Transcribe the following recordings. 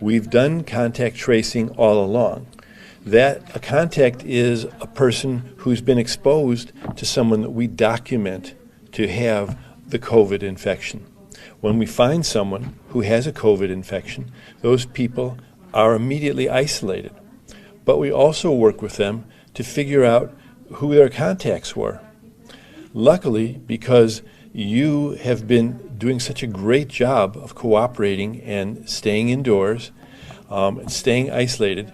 we've done contact tracing all along. That a contact is a person who's been exposed to someone that we document to have the COVID infection. When we find someone who has a COVID infection, those people are immediately isolated. But we also work with them to figure out who their contacts were. Luckily, because you have been doing such a great job of cooperating and staying indoors, and staying isolated,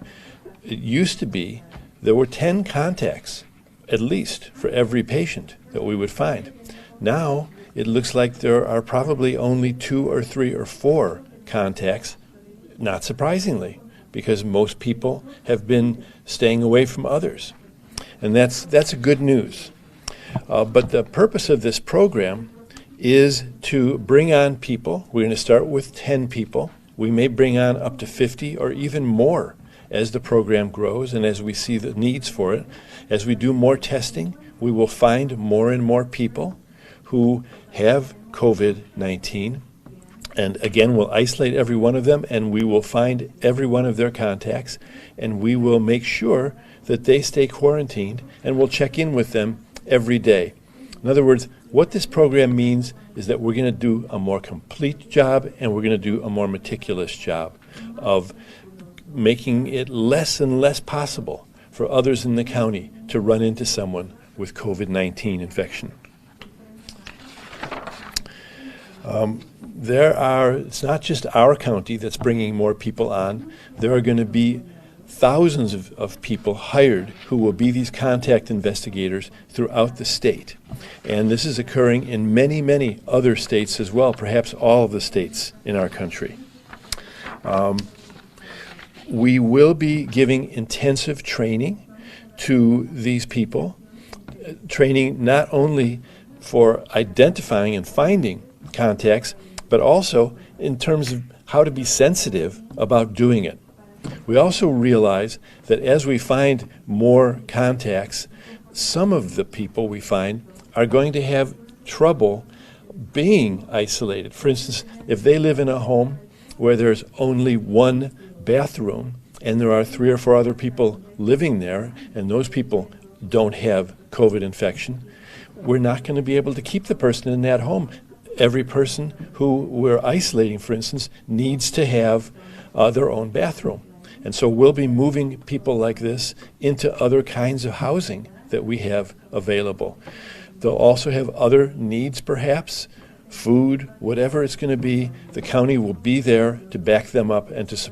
it used to be there were 10 contacts, at least, for every patient that we would find. Now, it looks like there are probably only 2 or 3 or 4 contacts, not surprisingly, because most people have been staying away from others. And that's good news. But the purpose of this program is to bring on people. We're going to start with 10 people. We may bring on up to 50 or even more as the program grows and as we see the needs for it. As we do more testing, we will find more and more people who have COVID-19. And again, we'll isolate every one of them, and we will find every one of their contacts, and we will make sure that they stay quarantined, and we'll check in with them every day. In other words, what this program means is that we're going to do a more complete job, and we're going to do a more meticulous job of making it less and less possible for others in the county to run into someone with COVID-19 infection. It's not just our county that's bringing more people on. There are going to be thousands of people hired who will be these contact investigators throughout the state. And this is occurring in many, many other states as well, perhaps all of the states in our country. We will be giving intensive training to these people, training not only for identifying and finding contacts, but also in terms of how to be sensitive about doing it. We also realize that as we find more contacts, some of the people we find are going to have trouble being isolated. For instance, if they live in a home where there's only one bathroom and there are 3 or 4 other people living there, and those people don't have COVID infection, we're not going to be able to keep the person in that home. Every person who we're isolating, for instance, needs to have their own bathroom. And so we'll be moving people like this into other kinds of housing that we have available. They'll also have other needs, perhaps, food, whatever it's going to be. The county will be there to back them up and to support